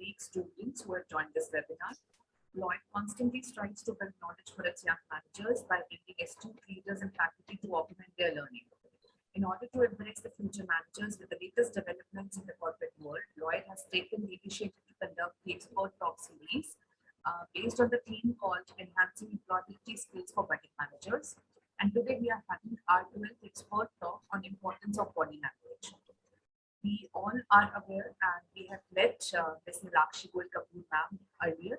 colleagues, students who have joined this webinar. Lloyd constantly strives to build knowledge for its young managers by bringing astute leaders and faculty to augment their learning. In order to embrace the future managers with the latest developments in the corporate world, Lloyd has taken the initiative to conduct the Expert Talk series based on the theme called Enhancing Employability Skills for Budding Managers. And today we are having our 12th Expert Talk on importance of body language. We all are aware, and we have met Ms. Nilakshi Goel Kapoor ma'am earlier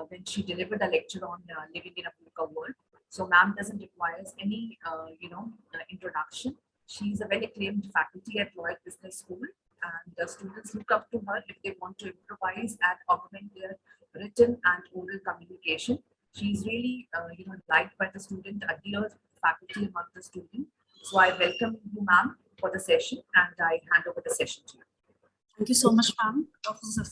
when she delivered a lecture on living in a VUCA world. So ma'am doesn't require any introduction. She is a well-acclaimed faculty at Lloyd Business School, and the students look up to her if they want to improvise and augment their written and oral communication. She is really, liked by the student, a dear faculty among the students. So I welcome you, ma'am, for the session, and I hand over the session to you. Thank you so much, ma'am,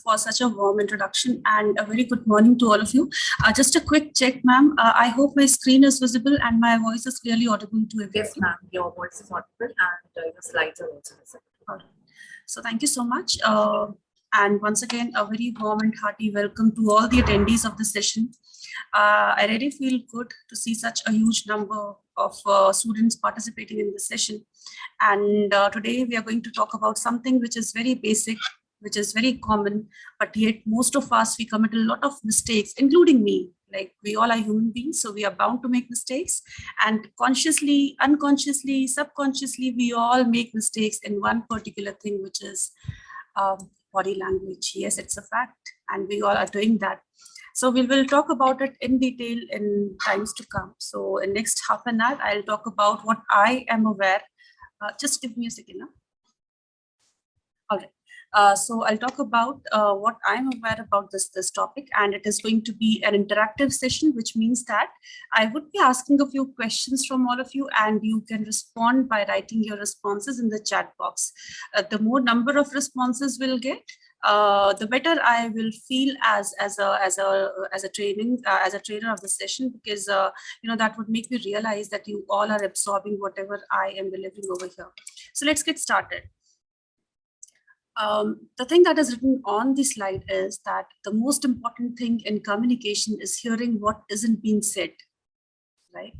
for such a warm introduction, and a very good morning to all of you. Just a quick check, ma'am. I hope my screen is visible and my voice is clearly audible to everyone. Yes, ma'am. Your voice is audible and your slides are also visible. Right. So thank you so much. And once again, a very warm and hearty welcome to all the attendees of this session. I really feel good to see such a huge number of students participating in this session. And today we are going to talk about something which is very basic, which is very common, but yet most of us, we commit a lot of mistakes, including me. Like, we all are human beings, so we are bound to make mistakes. And consciously, unconsciously, subconsciously, we all make mistakes in one particular thing, which is body language. Yes, it's a fact, and we all are doing that. So we will talk about it in detail in times to come. So in next half an hour, I'll talk about what I am aware. Just give me a second now. All right. So I'll talk about what I'm aware about this topic, and it is going to be an interactive session, which means that I would be asking a few questions from all of you, and you can respond by writing your responses in the chat box. The more number of responses we'll get, the better I will feel as a trainer of the session, because that would make me realize that you all are absorbing whatever I am delivering over here. So let's get started. The thing that is written on the slide is that the most important thing in communication is hearing what isn't being said, right?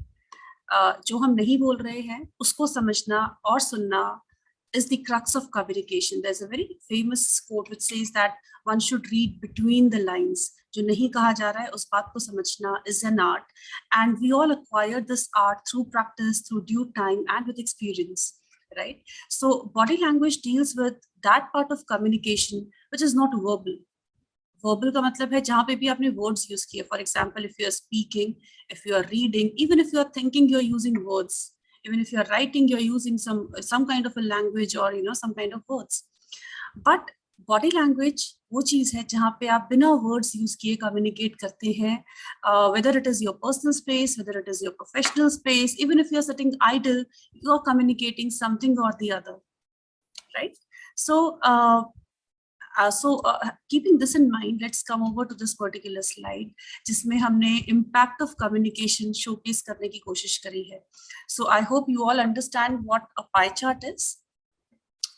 जो हम नहीं बोल रहे हैं उसको समझना और सुनना is the crux of communication. There's a very famous quote which says that one should read between the lines. जो नहीं कहा जा रहा है उस बात को समझना is an art, and we all acquire this art through practice, through due time, and with experience. Right? So body language deals with that part of communication which is not verbal. Verbal का मतलब है जहाँ पे भी आपने words use किए. For example, if you are speaking, if you are reading, even if you are thinking, you are using words. Even if you are writing, you're using some kind of a language or some kind of words. But body language वो चीज है जहाँ पे आप बिना words use किए communicate करते हैं, whether it is your personal space, whether it is your professional space, even if you're sitting idle, you are communicating something or the other, right? So keeping this in mind, let's come over to this particular slide, जिसमें हमने impact of communication showcase करने की कोशिश करी है. So I hope you all understand what a pie chart is.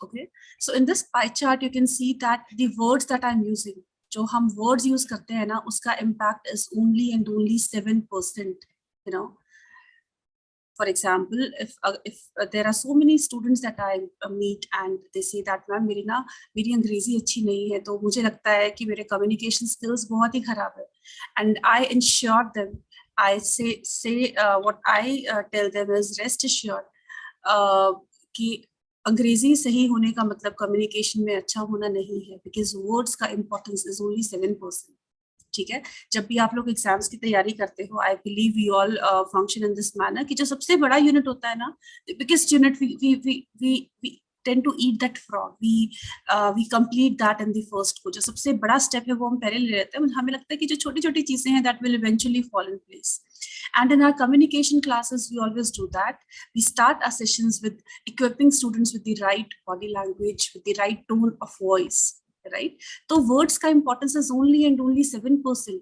Okay, so in this pie chart, you can see that the words that I'm using, जो हम words use करते हैं ना, उसका impact is only and only 7%. For example, if there are so many students that I meet and they say that ma'am मेरी अंग्रेजी अच्छी नहीं है, तो मुझे लगता है कि मेरे communication skills बहुत ही खराब है, and I ensure them, I say what I tell them is rest assured कि अंग्रेजी सही होने का मतलब communication में अच्छा होना नहीं है, because words का importance is only 7%. ठीक है, जब भी आप लोग एग्जाम्स की तैयारी करते हो, I believe we all function in this manner कि जो सबसे बड़ा यूनिट होता है ना, the biggest unit we tend to eat that frog. We complete that in the first को. जो सबसे बड़ा स्टेप है वो हम पहले ले लेते हैं. हमें लगता है कि जो छोटी छोटी चीजें हैं that will eventually fall in place. And in our communication classes, we always do that. We start our sessions with equipping students with the right body language, with the right tone of voice. Right? तो words का importance is only and only 7%.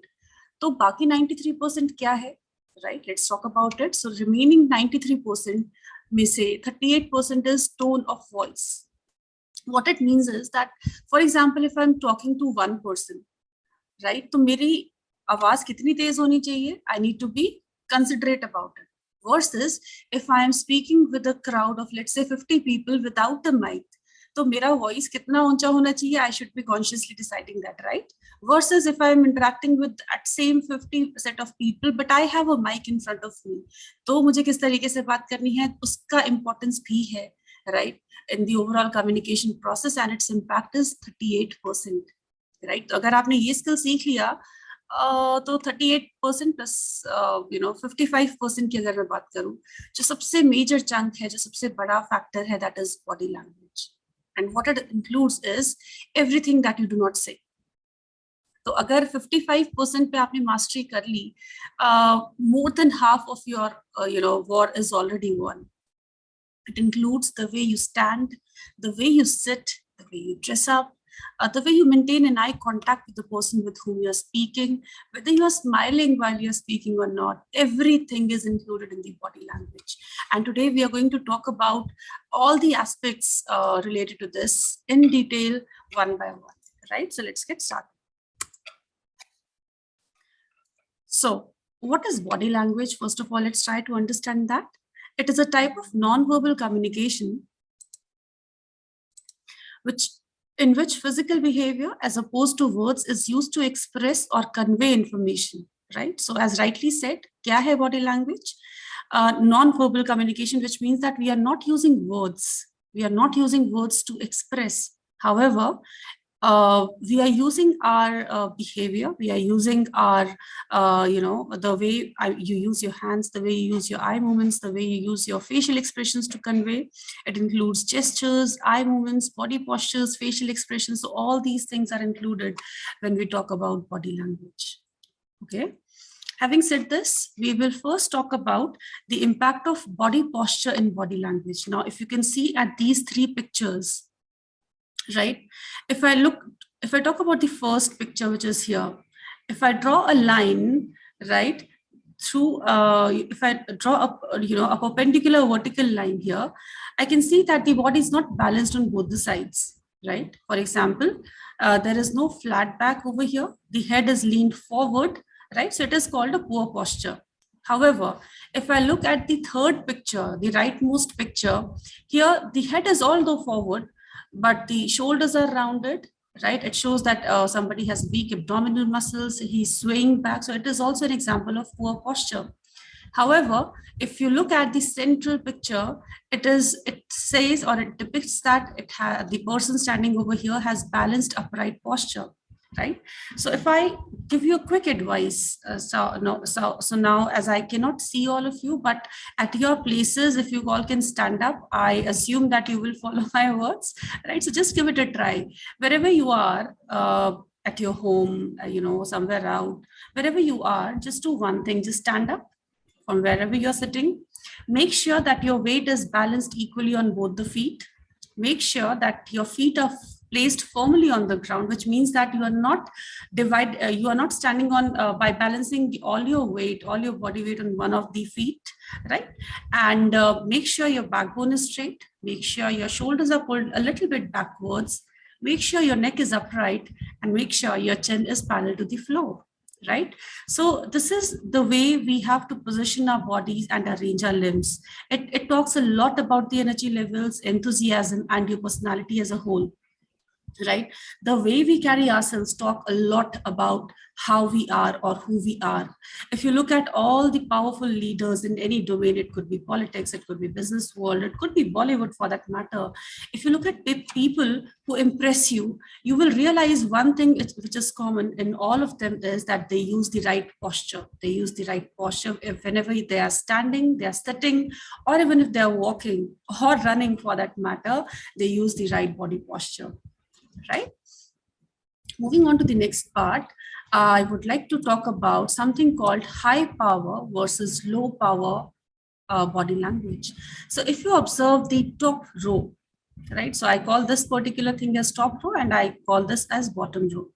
तो बाकी 93% क्या है? Right? Let's talk about it. So remaining 93% में से 38% is tone of voice. What it means is that, for example, if I'm talking to one person, right? तो मेरी आवाज कितनी तेज होनी चाहिए? I need to be considerate about it. Versus if I am speaking with a crowd of let's say 50 people without the mic, तो मेरा voice कितना ऊंचा होना चाहिए? I should be consciously deciding that, right? Versus if I am interacting with at same 50 set of people, but I have a mic in front of me, तो मुझे किस तरीके से बात करनी है? उसका importance भी है, right? In the overall communication process, and its impact is 38%. Right तो अगर आपने ये स्किल सीख लिया तो 38% प्लस 55% की अगर मैं बात करूं, जो सबसे मेजर चंक है, जो सबसे बड़ा फैक्टर है, that is body language, and what it includes is everything that you do not say. तो अगर 55% पे आपने मास्टरी कर ली, more than half of your war is already won. It includes the way you stand, the way you sit, the way you dress up, the way you maintain an eye contact with the person with whom you're speaking, whether you're smiling while you're speaking or not, everything is included in the body language. And today we are going to talk about all the aspects related to this in detail, one by one, right? So let's get started. So what is body language? First of all, let's try to understand that. It is a type of non-verbal communication in which physical behavior as opposed to words is used to express or convey information, right? So as rightly said, kya hai body language? Non-verbal communication, which means that we are not using words. We are not using words to express. However, we are using our behavior, we are using our, the way you use your hands, the way you use your eye movements, the way you use your facial expressions to convey. It includes gestures, eye movements, body postures, facial expressions. So all these things are included when we talk about body language. Okay. Having said this, we will first talk about the impact of body posture in body language. Now, if you can see at these three pictures, right? If I talk about the first picture, which is here, if I draw a line, right, through, if I draw up, a perpendicular vertical line here, I can see that the body is not balanced on both the sides, right? For example, there is no flat back over here. The head is leaned forward, right? So it is called a poor posture. However, if I look at the third picture, the rightmost picture, here the head is although forward, but the shoulders are rounded, right? It shows that somebody has weak abdominal muscles, he's swaying back. So it is also an example of poor posture. However, if you look at the central picture, it says, or it depicts that the person standing over here has balanced upright posture, right? So if I give you a quick advice, so now, as I cannot see all of you, but at your places, if you all can stand up, I assume that you will follow my words, right? So just give it a try. Wherever you are, at your home, somewhere out, wherever you are, just do one thing, just stand up from wherever you're sitting. Make sure that your weight is balanced equally on both the feet. Make sure that your feet are placed firmly on the ground, which means that you are not standing on by balancing all your weight, all your body weight on one of the feet, right? And make sure your backbone is straight. Make sure your shoulders are pulled a little bit backwards. Make sure your neck is upright, and make sure your chin is parallel to the floor, right? So this is the way we have to position our bodies and arrange our limbs. It talks a lot about the energy levels, enthusiasm, and your personality as a whole, right? The way we carry ourselves talk a lot about how we are or who we are. If you look at all the powerful leaders in any domain, it could be politics, it could be business world, it could be Bollywood for that matter. If you look at people who impress you, you will realize one thing which is common in all of them is that they use the right posture. They use the right posture whenever they are standing, they are sitting, or even if they are walking or running for that matter, they use the right body posture. Right? Moving on to the next part, I would like to talk about something called high power versus low power body language. So if you observe the top row, right? So I call this particular thing as top row, and I call this as bottom row.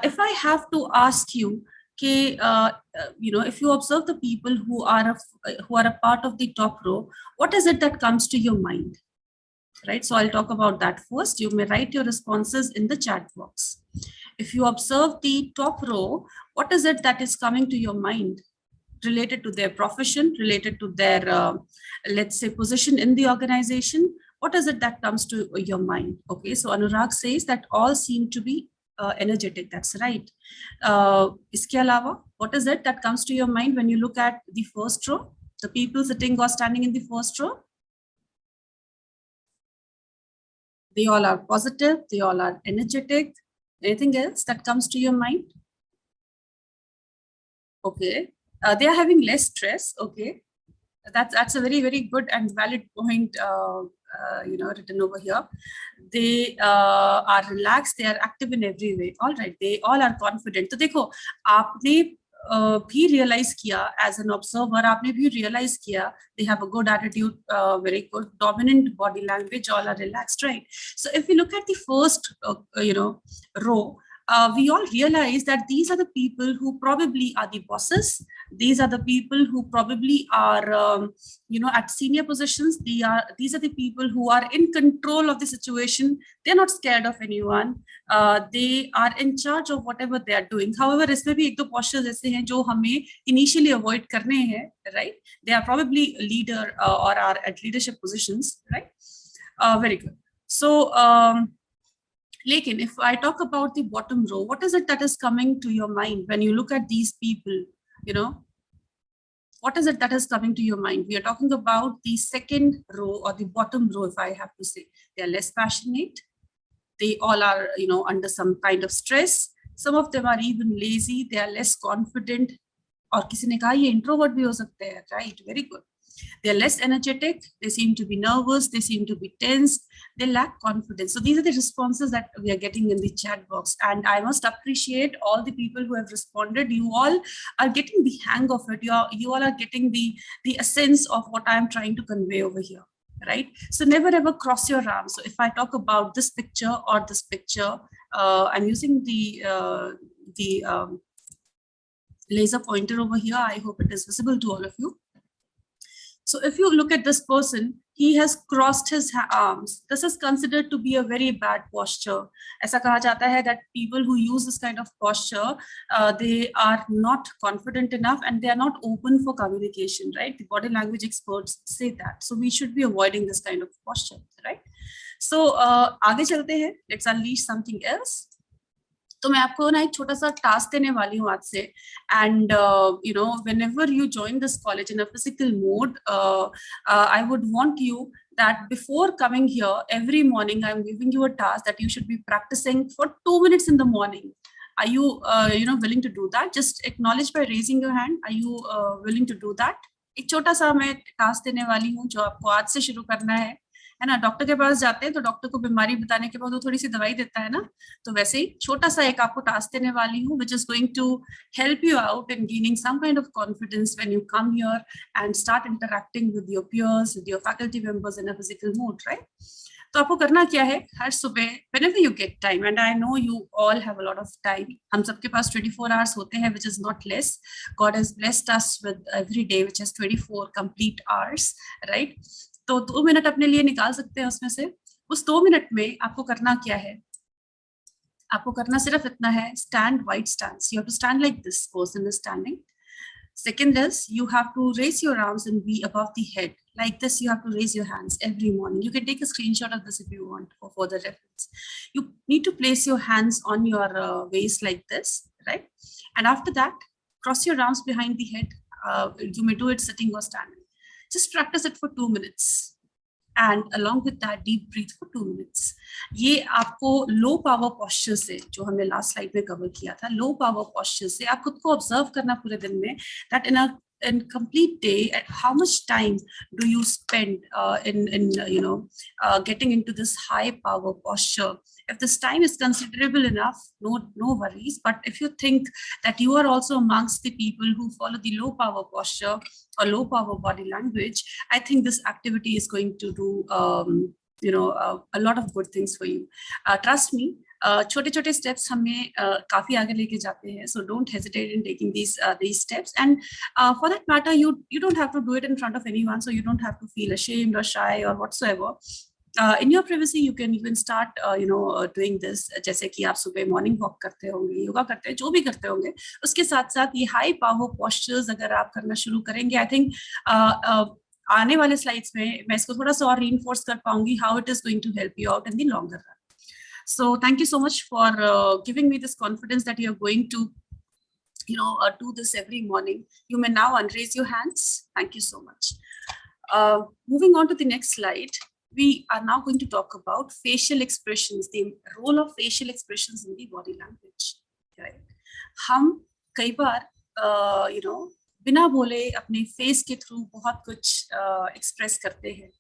If I have to ask you, okay, if you observe the people who are a part of the top row, what is it that comes to your mind? Right, so I'll talk about that first. You may write your responses in the chat box. If you observe the top row, what is it that is coming to your mind related to their profession, related to their, let's say, position in the organization? What is it that comes to your mind? Okay, so Anurag says that all seem to be energetic. That's right. Iske alawa, what is it that comes to your mind when you look at the first row? The people sitting or standing in the first row? They all are positive. They all are energetic. Anything else that comes to your mind? Okay. They are having less stress. Okay. That's a very good and valid point, written over here. They are relaxed, they are active in every way. All right, they all are confident. तो देखो, आपने भी realize किया as an observer, आपने भी realize किया they have a good attitude, very good dominant body language, all are relaxed, right? So if we look at the first, row, we all realize that these are the people who probably are the bosses. These are the people who probably are, at senior positions. These are the people who are in control of the situation. They're not scared of anyone. They are in charge of whatever they are doing. However, इसमें भी एक दो postures ऐसे हैं जो हमें initially avoid करने हैं, right? They are probably leader or are at leadership positions, right? Very good. So, Lekin, if I talk about the bottom row, what is it that is coming to your mind when you look at these people? What is it that is coming to your mind? We are talking about the second row or the bottom row, if I have to say. They are less passionate. They all are, under some kind of stress. Some of them are even lazy. They are less confident. और किसी ने कहा ये introvert भी हो सकते हैं, right? Very good. They're less energetic, they seem to be nervous, they seem to be tense, they lack confidence. So these are the responses that we are getting in the chat box. And I must appreciate all the people who have responded. You all are getting the hang of it. You all are getting the essence of what I'm trying to convey over here, right? So never ever cross your arms. So if I talk about this picture or this picture, I'm using the laser pointer over here. I hope it is visible to all of you. So if you look at this person, he has crossed his arms. This is considered to be a very bad posture. ऐसा कहा जाता है that people who use this kind of posture, they are not confident enough and they are not open for communication, right? The body language experts say that. So we should be avoiding this kind of posture, right? So आगे चलते हैं. Let's unleash something else. तो मैं आपको ना एक छोटा सा टास्क देने वाली हूँ आज से and whenever you join this college in a physical mode, I would want you that before coming here every morning I'm giving you a task that you should be practicing for 2 minutes in the morning. Are you willing to do that? Just acknowledge by raising your hand. Are you willing to do that? एक छोटा सा मैं task देने वाली हूँ जो आपको आज से शुरू करना है ना? डॉक्टर के पास जाते हैं तो डॉक्टर को बीमारी बताने के बाद वो थोड़ी सी दवाई देता है ना, तो वैसे ही छोटा सा एक आपको टास्क देने वाली हूँ which is going to help you out in gaining some kind of confidence when you come here and start interacting with your peers, with your faculty members in a physical mode, right? तो आपको करना क्या है, हर सुबह whenever you get time, and I know you all have a lot of time, हम सबके पास 24 hours होते हैं, which is not less. God has blessed us with every day which has 24 complete hours, right? तो 2 minute अपने लिए निकाल सकते हैं उसमें से. उस 2 मिनट में आपको करना क्या है, आपको करना सिर्फ इतना है, stand wide stance. You have to stand like this person is standing. Second is you have to raise your arms and be above the head. Like this, you have to raise your hands every morning. You can take a screenshot of this if you want for further reference. You need to place your hands on your waist like this, right? And after that, cross your arms behind the head. You may do it sitting or standing. Just practice it for 2 minutes. And along with that, deep breathe for 2 minutes. ये आपको low power posture से, जो हमने last slide में cover किया था, low power posture से आप खुद को observe करना पूरे दिन में, that in complete day, at how much time do you spend in getting into this high power posture? If this time is considerable enough, no worries. But if you think that you are also amongst the people who follow the low power posture or low power body language, I think this activity is going to do a lot of good things for you. Trust me, छोटे छोटे steps हमें काफी आगे लेके जाते हैं. So don't hesitate in taking these steps. And for that matter, you don't have to do it in front of anyone. So you don't have to feel ashamed or shy or whatsoever. In your privacy, you can start, doing this. जैसे कि आप सुबह morning walk करते होंगे, योगा करते हैं, जो भी करते होंगे, उसके साथ साथ ये हाई पावर पोस्चर्स अगर आप करना शुरू करेंगे, आई थिंक आने वाले स्लाइड्स में मैं इसको थोड़ा सा और रीइंफोर्स कर पाऊंगी how it is going to help you out in the longer run. So thank you so much for giving me this confidence that you're going to do this every morning. You may now unraise your hands. Thank you so much. Moving on to the next slide, we are now going to talk about facial expressions, the role of facial expressions in the body language. Right? हम कई बार बिना बोले अपने face के through बहुत कुछ express करते हैं.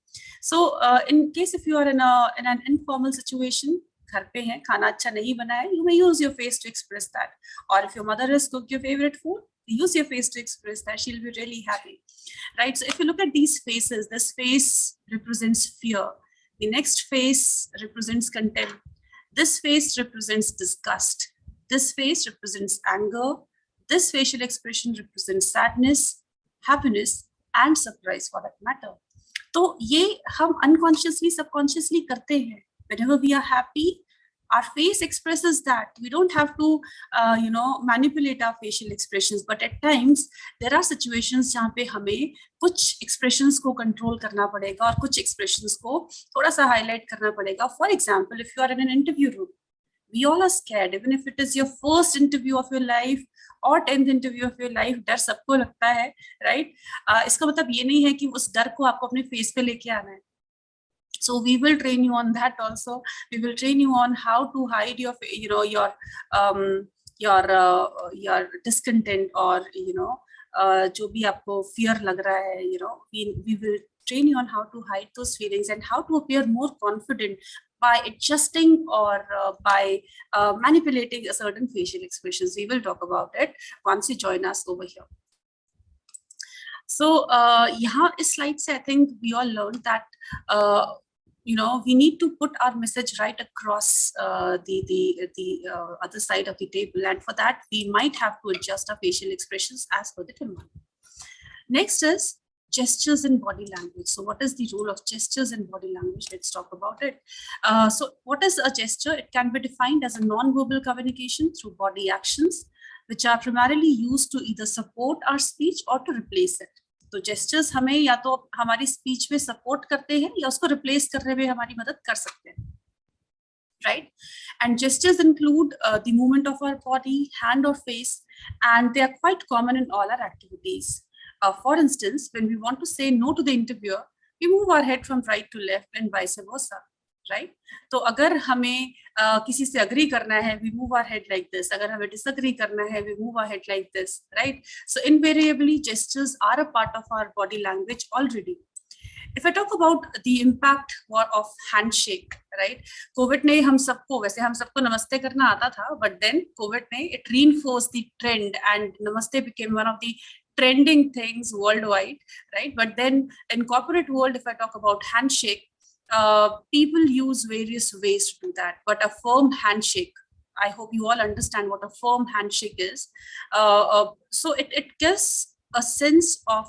So in case if you are in an informal situation, घर पे हैं, खाना अच्छा नहीं बना है, you may use your face to express that. Or if your mother has cooked your favorite food, use your face to express that. She'll be really happy, right? So if you look at these faces, this face represents fear. The next face represents contempt. This face represents disgust. This face represents anger. This facial expression represents sadness, happiness, and surprise for that matter. तो ये हम unconsciously, subconsciously करते हैं. Whenever we are happy, our face expresses that. We don't have to, manipulate our facial expressions. But at times, there are situations जहाँ पे हमें कुछ expressions को control करना पड़ेगा और कुछ expressions को थोड़ा सा highlight करना पड़ेगा. For example, if you are in an interview room, we all are scared. Even if it is your first interview of your life or 10th interview of your life, डर सबको लगता है, right? इसका मतलब ये नहीं है कि उस डर को आपको अपने face पे लेके आना है. So we will train you on that also. We will train you on how to hide your discontent or जो भी आपको fear लग रहा है, we will train you on how to hide those feelings and how to appear more confident by adjusting or by manipulating a certain facial expressions. We will talk about it once you join us over here. So यहाँ इस slide से I think we all learned that we need to put our message right across the other side of the table, and for that we might have to adjust our facial expressions as per the demand. Next is gestures in body language. So what is the role of gestures in body language? Let's talk about it. So what is a gesture? It can be defined as a non-verbal communication through body actions, which are primarily used to either support our speech or to replace it. तो gestures हमें या तो हमारी speech में support करते हैं या उसको रिप्लेस करने में हमारी मदद कर सकते हैं, right? And gestures include the movement of our body, hand or face, and they are quite common in all our activities. For instance, when we want to say no to the interviewer, we move our head from right to left and vice versa, right? तो अगर हमें किसी से agree करना है, we move our head like this. अगर हमें disagree करना है, we move our head like this, right? So invariably, gestures are a part of our body language already. If I talk about the impact of handshake, right? COVID ने हम सबको, वैसे हम सबको नमस्ते करना आता था, but then COVID ने it reinforced the trend and namaste became one of the trending things worldwide, right? But then in corporate world, if I talk about handshake, people use various ways to do that, but a firm handshake, I hope you all understand what a firm handshake is. So it gives a sense of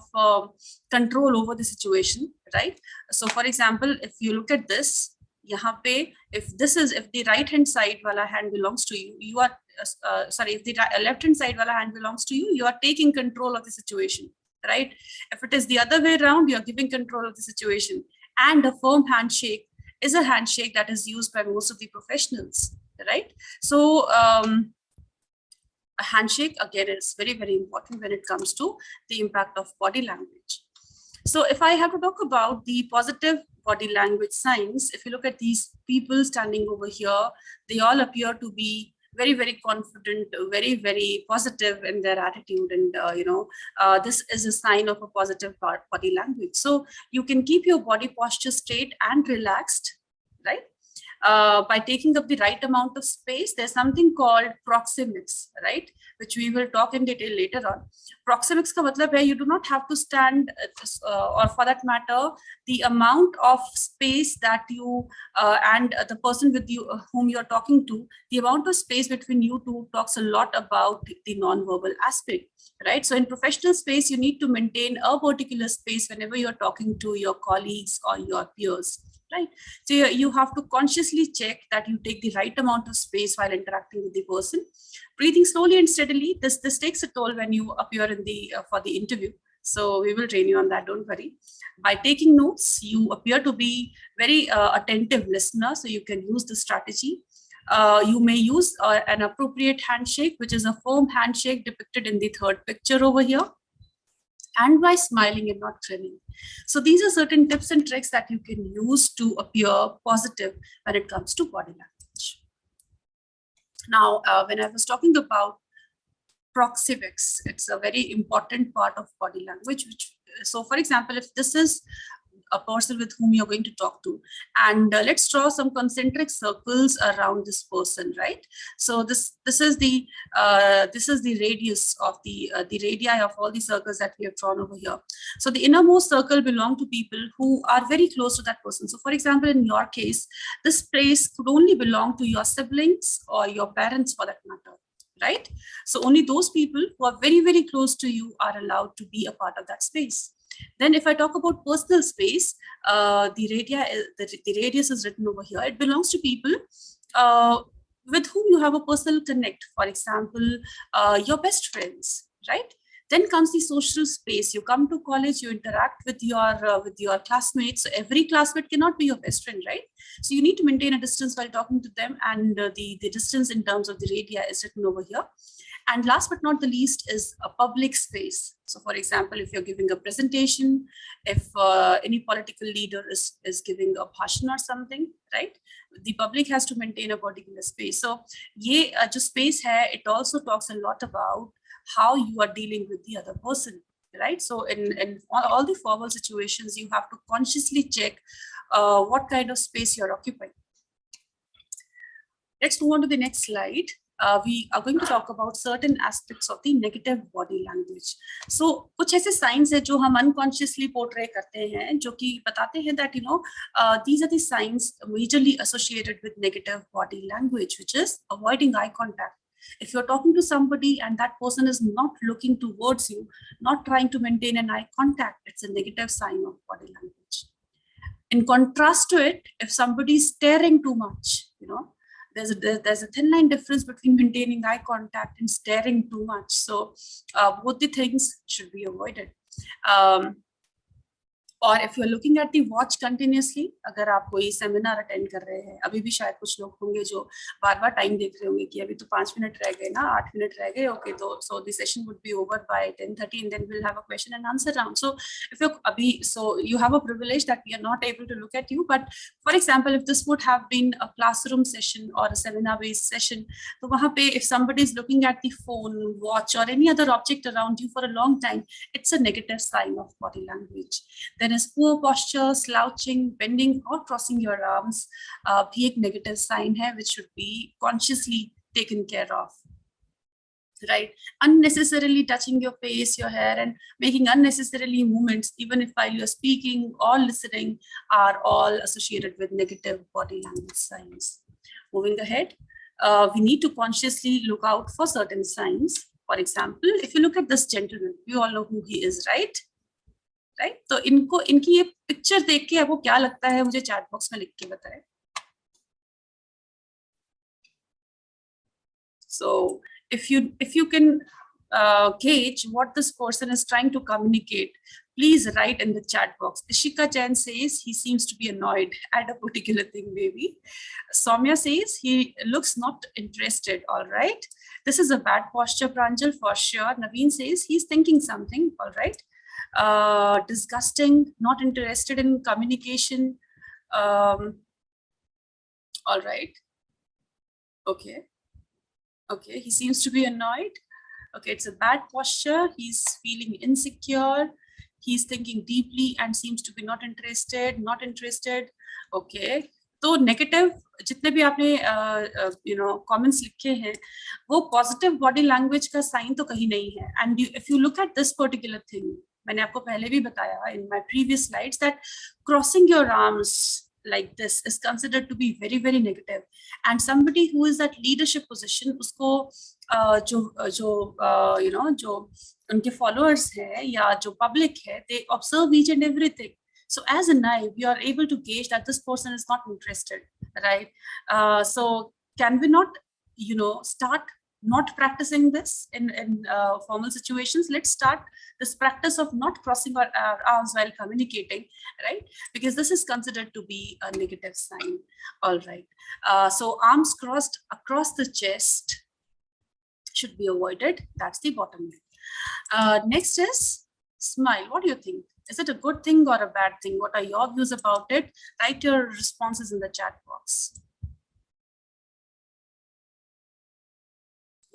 control over the situation, right? So for example, if you look at this, यहाँ पे, if the right hand side wala hand belongs to you, you are if the left hand side wala hand belongs to you, you are taking control of the situation, right? If it is the other way around, you are giving control of the situation. And a firm handshake is a handshake that is used by most of the professionals, right? So a handshake, again, is very, very important when it comes to the impact of body language. So if I have to talk about the positive body language signs, if you look at these people standing over here, they all appear to be very, very confident, very, very positive in their attitude. And, this is a sign of a positive body language. So you can keep your body posture straight and relaxed, right? By taking up the right amount of space. There's something called proxemics, right? Which we will talk in detail later on. Proxemics ka matlab hai you do not have to stand, or for that matter, the amount of space that you and the person with you whom you're talking to, the amount of space between you two talks a lot about the non-verbal aspect, right? So in professional space, you need to maintain a particular space whenever you're talking to your colleagues or your peers. right? So you have to consciously check that you take the right amount of space while interacting with the person. Breathing slowly and steadily. This takes a toll when you appear in the for the interview. So we will train you on that, don't worry. By taking notes, you appear to be very attentive listener, so you can use the strategy. You may use an appropriate handshake, which is a firm handshake depicted in the third picture over here, and by smiling and not grinning. So these are certain tips and tricks that you can use to appear positive when it comes to body language. Now, when I was talking about proxemics, it's a very important part of body language. So for example, if this is a person with whom you're going to talk to, and let's draw some concentric circles around this person, right? So this is the radius of the radii of all the circles that we have drawn over here. So the innermost circle belong to people who are very close to that person. So for example, in your case, this place could only belong to your siblings or your parents for that matter, right? So only those people who are very, very close to you are allowed to be a part of that space. Then if I talk about personal space, the radius is written over here. It belongs to people with whom you have a personal connect. For example, your best friends, right? Then comes the social space. You come to college, you interact with your classmates. So every classmate cannot be your best friend, right? So you need to maintain a distance while talking to them, and the distance in terms of the radii is written over here. And last but not the least is a public space. So for example, if you're giving a presentation, if any political leader is giving a bhashan or something, right? The public has to maintain a particular space. So ye jo space hai, it also talks a lot about how you are dealing with the other person, right? So in all the formal situations, you have to consciously check what kind of space you're occupying. Let's move on to the next slide. We are going to talk about certain aspects of the negative body language. So कुछ ऐसे signs है जो हम unconsciously portray करते हैं, जो कि बताते हैं that these are the signs majorly associated with negative body language, which is avoiding eye contact. If you're talking to somebody and that person is not looking towards you, not trying to maintain an eye contact, it's a negative sign of body language. In contrast to it, if somebody is staring too much, there's a thin line difference between maintaining eye contact and staring too much. So both the things should be avoided. Or if you're looking at the watch continuously, अगर आप कोई seminar attend कर रहे हैं, अभी भी शायद कुछ लोग होंगे जो बार बार टाइम देख रहे होंगे कि अभी तो 5 मिनट रह गए ना, 8 मिनट रह गए, okay, so the session would be over by 10:30 and then we'll have a question and answer round. So if you have a privilege that we are not able to look at you, but for example, if this would have been a classroom session or a seminar based session, तो वहाँ पे if somebody is looking at the phone, watch or any other object around you for a long time, it's a negative sign of body language. Then is poor posture, slouching, bending or crossing your arms, भी एक negative sign है which should be consciously taken care of. Right? Unnecessarily touching your face, your hair and making unnecessarily movements, even if while you're speaking or listening, are all associated with negative body language signs. Moving ahead, we need to consciously look out for certain signs. For example, if you look at this gentleman, you all know who he is, right? Right? तो इनकी ये picture देख के आपको क्या लगता है, मुझे चैट बॉक्स में लिख के बताएं. So if you can gauge what this person is trying to communicate, please write in the chat box. Ishika Chen says he seems to be annoyed at a particular thing, maybe. Soumya says he looks not interested. All right. This is a bad posture, Pranjal, for sure. Naveen says he's thinking something. All right. Disgusting, not interested in communication. All right. Okay. Okay, he seems to be annoyed. Okay, it's a bad posture. He's feeling insecure. He's thinking deeply and seems to be not interested. Not interested. Okay. तो negative जितने भी आपने comments लिखे हैं वो positive body language का sign तो कहीं नहीं है. And if you look at this particular thing, मैंने आपको पहले भी बताया in my previous slides that crossing your arms like this is considered to be very, very negative. And somebody who is at leadership position, उसको जो उनके followers है या जो public है, they observe each and everything. So as an eye, we are able to gauge that this person is not interested, right? So can we not, start not practicing this in formal situations? Let's start this practice of not crossing our arms while communicating, right? Because this is considered to be a negative sign. All right. So arms crossed across the chest should be avoided. That's the bottom line. Next is smile. What do you think? Is it a good thing or a bad thing? What are your views about it? Write your responses in the chat box.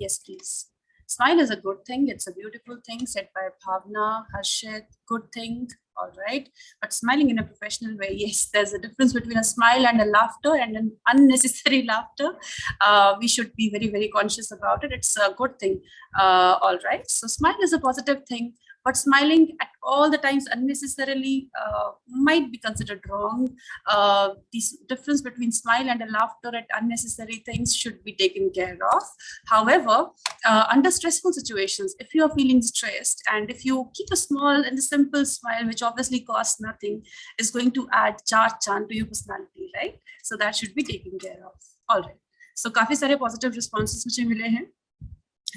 Yes, please. Smile is a good thing. It's a beautiful thing said by Bhavna, Harshit, good thing. All right. But smiling in a professional way, yes, there's a difference between a smile and a laughter and an unnecessary laughter. We should be very, very conscious about it. It's a good thing. All right. So smile is a positive thing, but smiling at all the times unnecessarily might be considered wrong. This difference between smile and a laughter at unnecessary things should be taken care of. However, under stressful situations, if you are feeling stressed and if you keep a small and a simple smile, which obviously costs nothing, is going to add charm to your personality, right? So that should be taken care of. All right. So काफी सारे positive responses मुझे मिले हैं,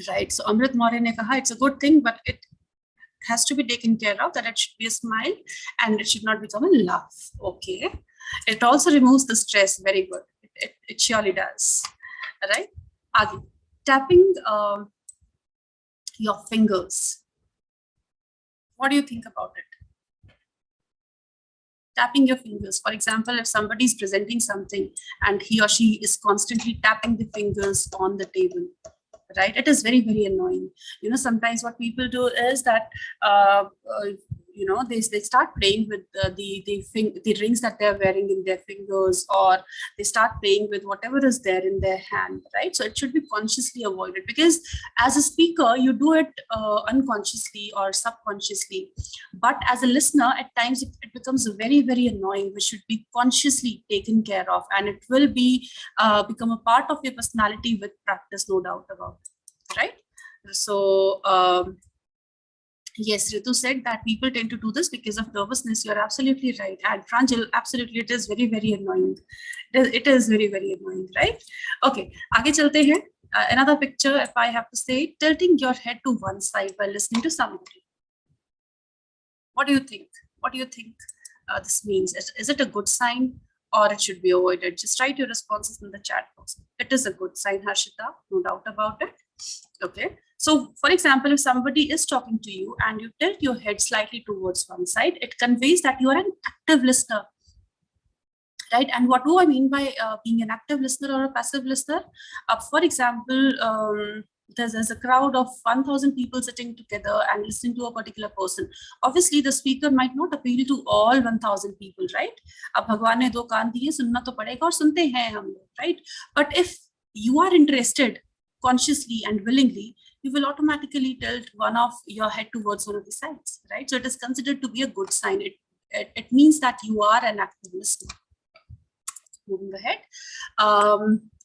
right? So Amrit Maurya ने कहा it's a good thing, but it has to be taken care of, that it should be a smile and it should not become a laugh. Okay. It also removes the stress. Very good. It surely does. All right. Agi. Tapping your fingers. What do you think about it? Tapping your fingers. For example, if somebody is presenting something and he or she is constantly tapping the fingers on the table, right? It is very, very annoying. Sometimes what people do is that, they start playing with the rings that they're wearing in their fingers, or they start playing with whatever is there in their hand, right? So it should be consciously avoided, because as a speaker, you do it unconsciously or subconsciously. But as a listener, at times it becomes very, very annoying, which should be consciously taken care of. And it will be become a part of your personality with practice, no doubt about it, right? So, yes, Ritu said that people tend to do this because of nervousness. You're absolutely right. And Pranjal, absolutely, it is very, very annoying. It is very, very annoying, right? Okay, आगे चलते हैं. Another picture, if I have to say, tilting your head to one side while listening to somebody. What do you think? What do you think this means? Is it a good sign, or it should be avoided? Just write your responses in the chat box. It is a good sign, Harshita, no doubt about it. Okay. So, for example, if somebody is talking to you and you tilt your head slightly towards one side, it conveys that you are an active listener, right? And what do I mean by being an active listener or a passive listener? For example, there's a crowd of 1,000 people sitting together and listening to a particular person. Obviously, the speaker might not appeal to all 1,000 people, right? अब भगवान ने दो कान दिए, सुनना तो पड़ेगा और सुनते हैं हम लोग, right? But if you are interested consciously and willingly, you will automatically tilt one of your head towards one of the sides, right? So it is considered to be a good sign. It means that you are an active listener. Moving ahead,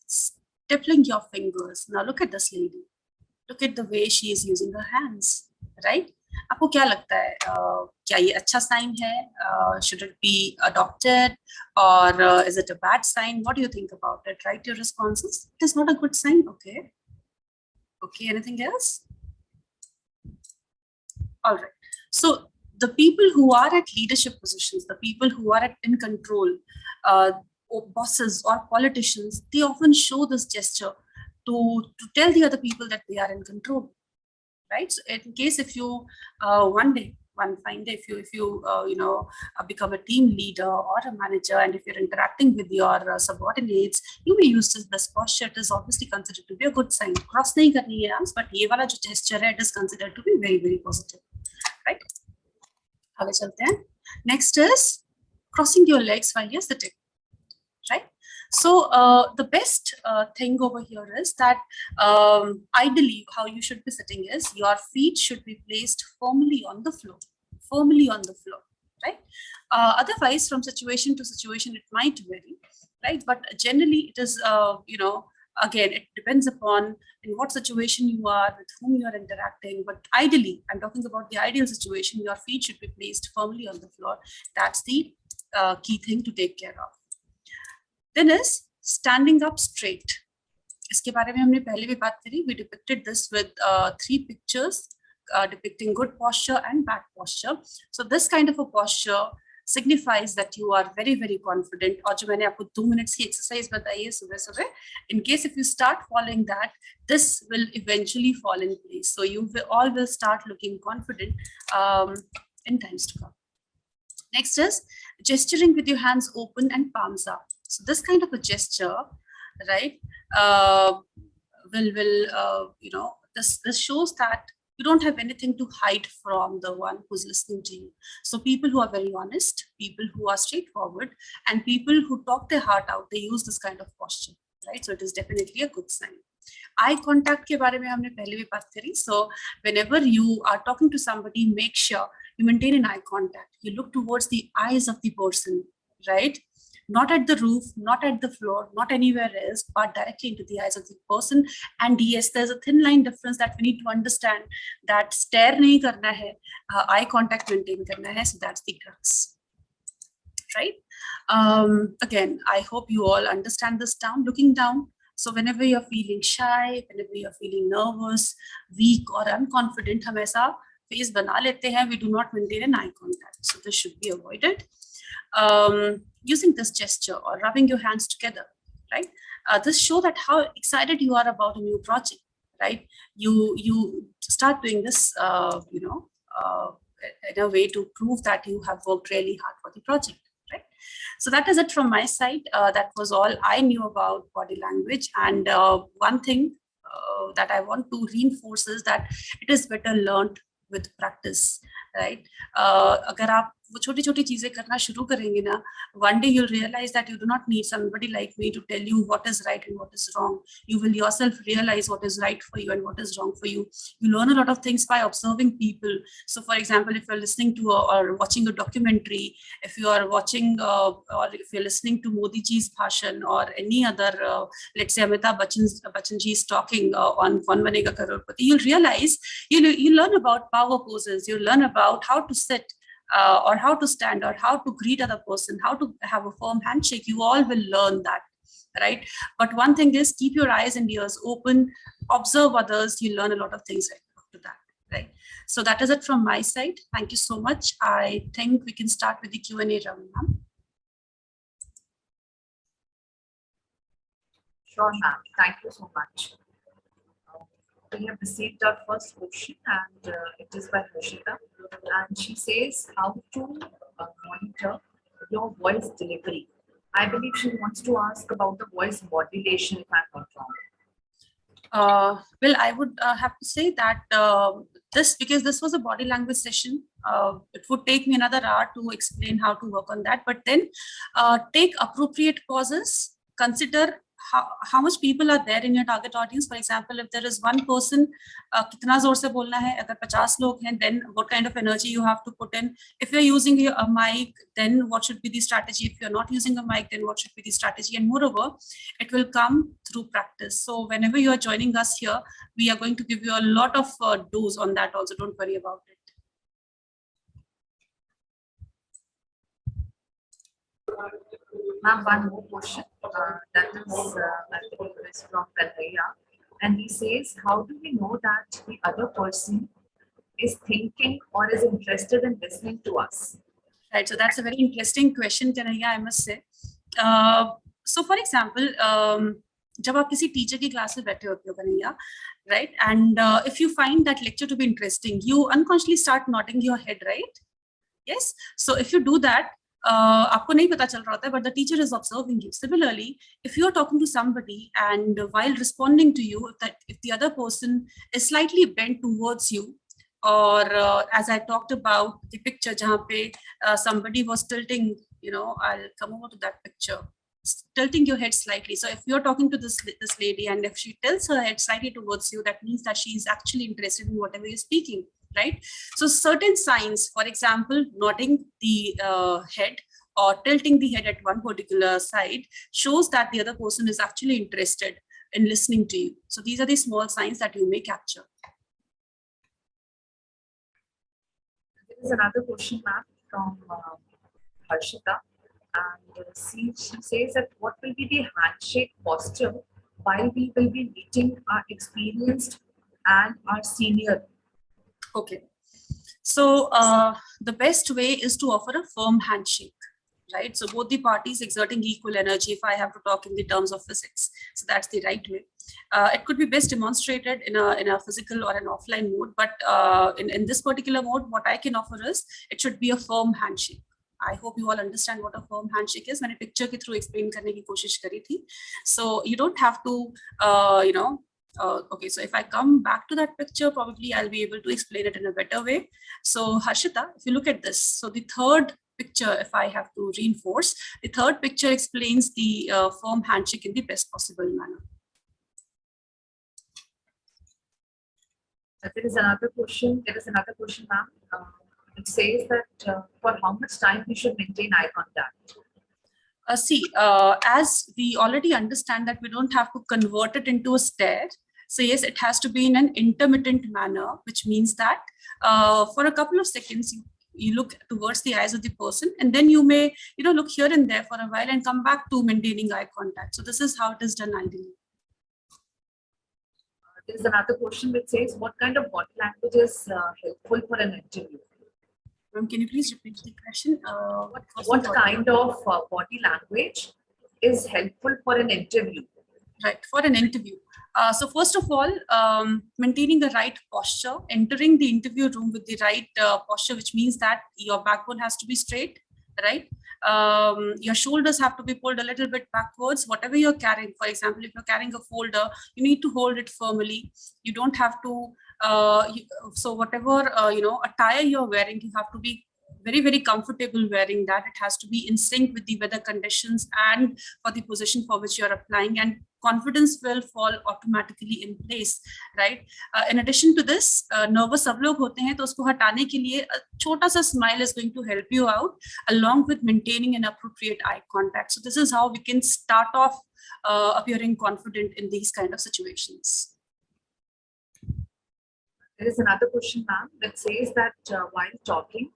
stippling your fingers. Now look at this lady. Look at the way she is using her hands, right? आपको क्या लगता है? क्या ये अच्छा sign है? Should it be adopted, or is it a bad sign? What do you think about it? Write your responses. It is not a good sign. Okay. Okay. Anything else? All right. So the people who are at leadership positions, the people who are in control, or bosses or politicians, they often show this gesture to tell the other people that they are in control, right? So in case if you one fine day, if you become a team leader or a manager, and if you're interacting with your subordinates, you may use this posture. It is obviously considered to be a good sign. Cross nahi karni hai arms, but ye wala jo gesture hai, it is considered to be very, very positive, right? आगे चलते हैं. Next is crossing your legs while you're sitting, right? So the best thing over here is that ideally how you should be sitting is your feet should be placed firmly on the floor, right? Otherwise, from situation to situation, it might vary, right? But generally, it is Again, it depends upon in what situation you are, with whom you are interacting. But ideally, I'm talking about the ideal situation, your feet should be placed firmly on the floor. That's the key thing to take care of. Then is standing up straight. इसके बारे में हमने पहले भी बात करी. We depicted this with 3 pictures depicting good posture and bad posture. So this kind of a posture signifies that you are very, very confident. और जो मैंने आपको 2 minutes की exercise बताई है सुबह-सुबह, in case if you start following that, this will eventually fall in place. So you will start looking confident in times to come. Next is gesturing with your hands open and palms up. So this kind of a gesture, right, this shows that you don't have anything to hide from the one who's listening to you. So people who are very honest, people who are straightforward, and people who talk their heart out, they use this kind of posture, right? So it is definitely a good sign. Eye contact के बारे में हमने पहले भी बात करी. So whenever you are talking to somebody, make sure you maintain an eye contact. You look towards the eyes of the person, right? Not at the roof, not at the floor, not anywhere else, but directly into the eyes of the person. And yes, there's a thin line difference that we need to understand, that stare nahi karna hai, eye contact maintain karna hai. So that's the crux, right? Again, I hope you all understand this down, looking down. So whenever you're feeling shy, whenever you're feeling nervous, weak or unconfident, हम ऐसा face बना लेते हैं, we do not maintain an eye contact. So this should be avoided. Using this gesture or rubbing your hands together, right? This show that how excited you are about a new project, right? You start doing this, in a way to prove that you have worked really hard for the project, right? So that is it from my side. That was all I knew about body language. And one thing that I want to reinforce is that it is better learned with practice, right? अगर आप वो छोटी छोटी चीजें करना शुरू करेंगे ना, one day you'll realize that you do not need somebody like me to tell you what is right and what is wrong. You will yourself realize what is right for you and what is wrong for you. You learn a lot of things by observing people. So for example, if you're listening to or watching a documentary, if you are watching or if you're listening to Modi ji's bhashan or any other, let's say Amitabh Bachchan ji is talking on Kaun Banega Crorepati, you'll realize, you learn about power poses, you learn about how to sit, or how to stand, or how to greet other person, how to have a firm handshake. You all will learn that, right? But one thing is, keep your eyes and ears open, observe others, you learn a lot of things right after that, right? So that is it from my side. Thank you so much. I think we can start with the Q&A round now. Sure, ma'am. Thank you so much. We have received our first question, and it is by Roshita. And she says, how to monitor your voice delivery. I believe she wants to ask about the voice modulation, if I'm not wrong. Well, I would have to say that because this was a body language session, it would take me another hour to explain how to work on that. But then take appropriate pauses, consider how much people are there in your target audience. For example, if there is one person, kitna zor se bolna hai, agar 50 log hain, then what kind of energy you have to put in. If you're using a mic, then what should be the strategy? If you're not using a mic, then what should be the strategy? And moreover, it will come through practice. So whenever you are joining us here, we are going to give you a lot of dose on that also. Don't worry about it. Ma'am, one more question. That is from Kalhaya. And he says, how do we know that the other person is thinking or is interested in listening to us? Right, so that's a very interesting question, Kanhaiya, I must say. So for example, जब आप किसी teacher की class में बैठे होते हो Kanhaiya, right? And if you find that lecture to be interesting, you unconsciously start nodding your head, right? Yes. So if you do that, आपको नहीं पता चल रहा होता है, but the teacher is observing you. Similarly, if you are talking to somebody and while responding to you, if the other person is slightly bent towards you, or as I talked about the picture jahan pe somebody was tilting, I'll come over to that picture, tilting your head slightly. So if you're talking to this lady and if she tilts her head slightly towards you, that means that she is actually interested in whatever you're speaking, right? So certain signs, for example, nodding the head or tilting the head at one particular side, shows that the other person is actually interested. in listening to you. So these are the small signs that you may capture. There is another question, ma'am, from Harshita, and she says that what will be the handshake posture while we will be meeting our experienced and our senior? Okay. So the best way is to offer a firm handshake, right? So both the parties exerting equal energy, if I have to talk in the terms of physics. So that's the right way. It could be best demonstrated in a physical or an offline mode, but in this particular mode, what I can offer is it should be a firm handshake. I hope you all understand what a firm handshake is. मैंने picture के through explain करने की कोशिश करी थी. So you don't have to, okay, so if I come back to that picture, probably I'll be able to explain it in a better way. So Harshita, if you look at this, so the third picture, if I have to reinforce, the third picture explains the firm handshake in the best possible manner. There is another question, ma'am. It says that for how much time we should maintain eye contact? As we already understand that we don't have to convert it into a stare. So yes, it has to be in an intermittent manner, which means that for a couple of seconds, you look towards the eyes of the person, and then you may, look here and there for a while and come back to maintaining eye contact. So this is how it is done ideally. There is another question which says, what kind of body language is helpful for an interview? Can you please repeat the question? What kind of body language is helpful for an interview? Right, for an interview. So first of all, maintaining the right posture, entering the interview room with the right posture, which means that your backbone has to be straight, right? Your shoulders have to be pulled a little bit backwards. Whatever you're carrying, for example, if you're carrying a folder, you need to hold it firmly. You don't have to, so whatever, attire you're wearing, you have to be very, very comfortable wearing that. It has to be in sync with the weather conditions and for the position for which you're applying, and confidence will fall automatically in place, right? In addition to this, nervous सब लोग होते हैं, तो उसको हटाने के लिए a छोटा सा smile is going to help you out, along with maintaining an appropriate eye contact. So this is how we can start off appearing confident in these kind of situations. There is another question, ma'am, that says that while talking,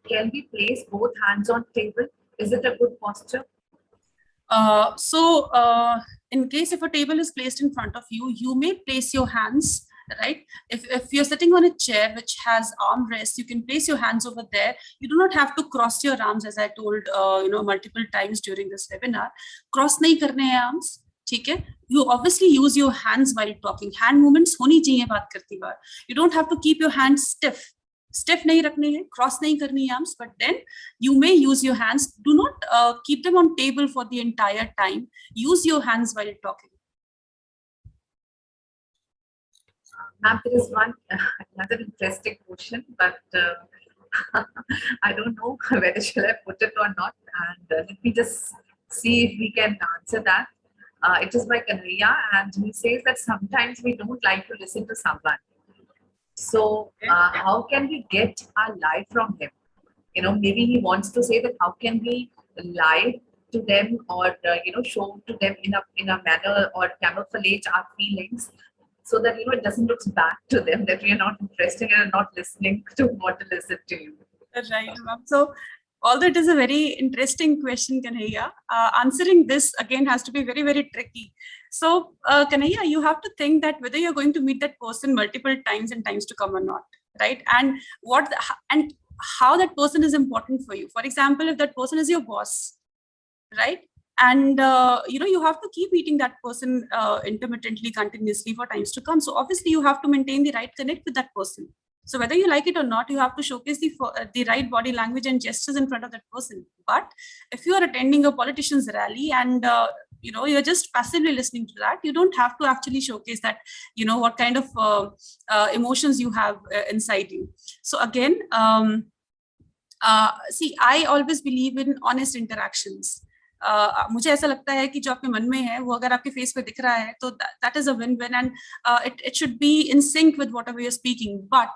can we place both hands on table? Is it a good posture? In case if a table is placed in front of you, you may place your hands, right? If you're sitting on a chair which has armrests, you can place your hands over there. You do not have to cross your arms, as I told multiple times during this webinar. Cross nahi karne hai arms. You obviously use your hands while talking. Hand movements honi chahiye baat karti baar. You don't have to keep your hands stiff. Stiff nahi rakhne hai, cross nahi karni arms, but then you may use your hands. Do not keep them on table for the entire time. Use your hands while talking. Ma'am, there is another interesting question, but I don't know whether shall I put it or not. And let me just see if we can answer that. It is by Kanhaiya, and he says that sometimes we don't like to listen to someone. So how can we get our lie from him? Maybe he wants to say that how can we lie to them, or show to them in a manner, or camouflage our feelings, so that it doesn't look bad to them that we are not interested and are not listening to what to listen to you. Right, ma'am. So although it is a very interesting question, Kanhaiya, answering this again has to be very, very tricky. So Kanhaiya, you have to think that whether you're going to meet that person multiple times and times to come or not, right? And how that person is important for you. For example, if that person is your boss, right? And you have to keep meeting that person intermittently, continuously for times to come. So obviously you have to maintain the right connect with that person. So whether you like it or not, you have to showcase the right body language and gestures in front of that person. But if you are attending a politician's rally and you're just passively listening to that, you don't have to actually showcase that, what kind of emotions you have inside you. So again, see, I always believe in honest interactions. मुझे ऐसा लगता है कि जो आपके मन में है वो अगर आपके फेस पे दिख रहा है तो that is a win-win, and it should be in sync with whatever you're speaking. But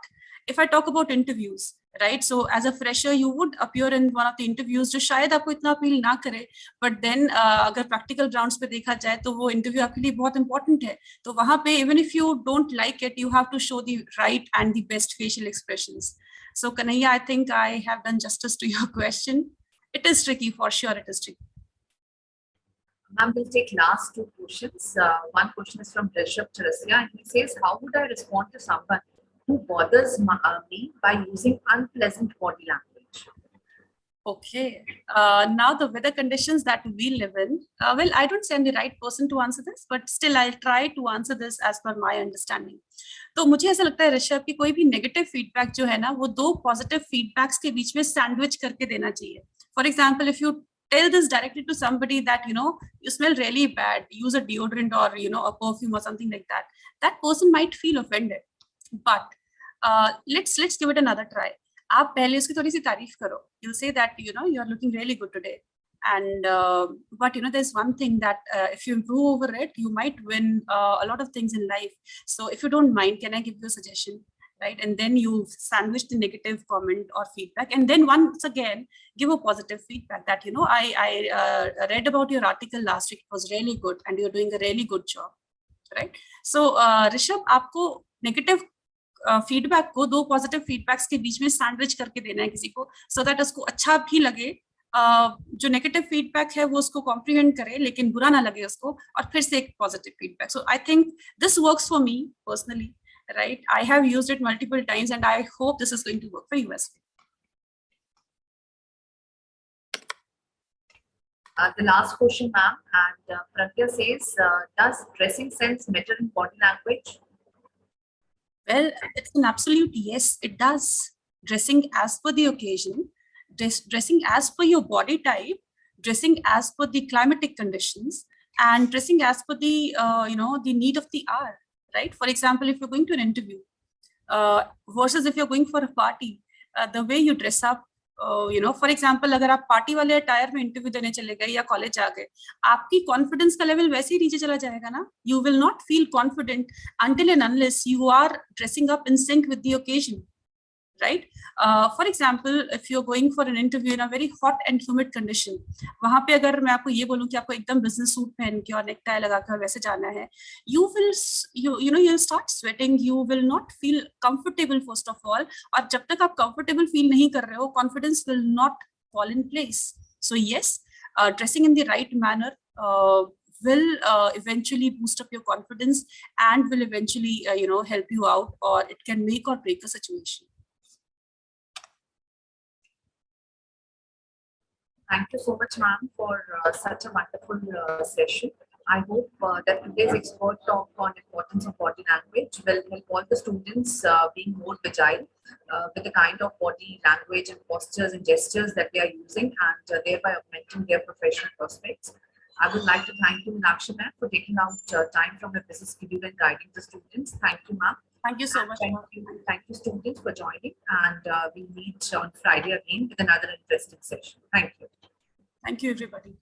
if I talk about interviews, right? So as a fresher, you would appear in one of the interviews जो शायद आपको इतना appeal ना करे, but then अगर practical grounds पे देखा जाए तो वो interview आपके लिए बहुत important है. तो वहाँ पे even if you don't like it, you have to show the right and the best facial expressions. So Kanhaiya, I think I have done justice to your question. It is tricky, for sure it is tricky. Ma'am, we'll take last two questions. One question is from Rishabh Charasia, and he says, how would I respond to someone who bothers me by using unpleasant body language? Okay. Now the weather conditions that we live in, well, I don't say I'm the right person to answer this, but still I'll try to answer this as per my understanding. तो मुझे ऐसा लगता है ऋषभ कि कोई भी negative feedback जो है ना, वो दो पॉजिटिव फीडबैक्स के बीच में सैंडविच करके देना चाहिए. For example, if you tell this directly to somebody that, you know, you smell really bad, use a deodorant or, you know, a perfume or something like that, that person might feel offended. But let's give it another try. आप पहले उसकी थोड़ी सी तारीफ करो. You'll say that, you know, you're looking really good today. And but, you know, there's one thing that if you improve over it, you might win a lot of things in life. So if you don't mind, can I give you a suggestion? Right? And then you sandwich the negative comment or feedback, and then once again give a positive feedback that, you know, I read about your article last week. It was really good, and you're doing a really good job. Right? So Rishabh, आपको negative feedback को दो positive feedbacks के बीच में sandwich करके देना है किसी को, सो दैट उसको अच्छा भी लगे, जो नेगेटिव फीडबैक है वो उसको कॉम्प्रीहेंड करे लेकिन बुरा ना लगे उसको, और फिर से एक positive feedback. So I think this works for me personally, right? I have used it multiple times, and I hope this is going to work for you as well. The last question, ma'am, and Pragya says, does dressing sense matter in body language? Well, it's an absolute yes, it does. Dressing as per the occasion, dressing as per your body type, dressing as per the climatic conditions, and dressing as per the, you know, the need of the hour, right? For example, if you're going to an interview versus if you're going for a party, the way you dress up, you know, for example, अगर आप party वाले attire में interview देने चले गए या college आ गए, आपकी कॉन्फिडेंस का लेवल वैसे ही नीचे चला जाएगा ना. You will not feel confident until and unless you are dressing up in sync with the occasion. Right? For example, if you're going for an interview in a very hot and humid condition, वहाँ पे अगर मैं आपको ये बोलूँ कि आपको एकदम business suit पहन के और necktie लगा कर वैसे जाना है, you know you'll start sweating, you will not feel comfortable first of all, और जब तक आप comfortable feel नहीं कर रहे हो, confidence will not fall in place. So yes, dressing in the right manner will eventually boost up your confidence and will eventually you know, help you out, or it can make or break a situation. Thank you so much, ma'am, for such a wonderful session. I hope that today's expert talk on importance of body language will help all the students being more agile with the kind of body language and postures and gestures that they are using, and thereby augmenting their professional prospects. I would like to thank you, Nilakshi ma'am, for taking out time from your busy schedule and guiding the students. Thank you, ma'am. Thank you so much. Thank you, students, for joining, and we'll meet on Friday again with another interesting session. Thank you. Thank you, everybody.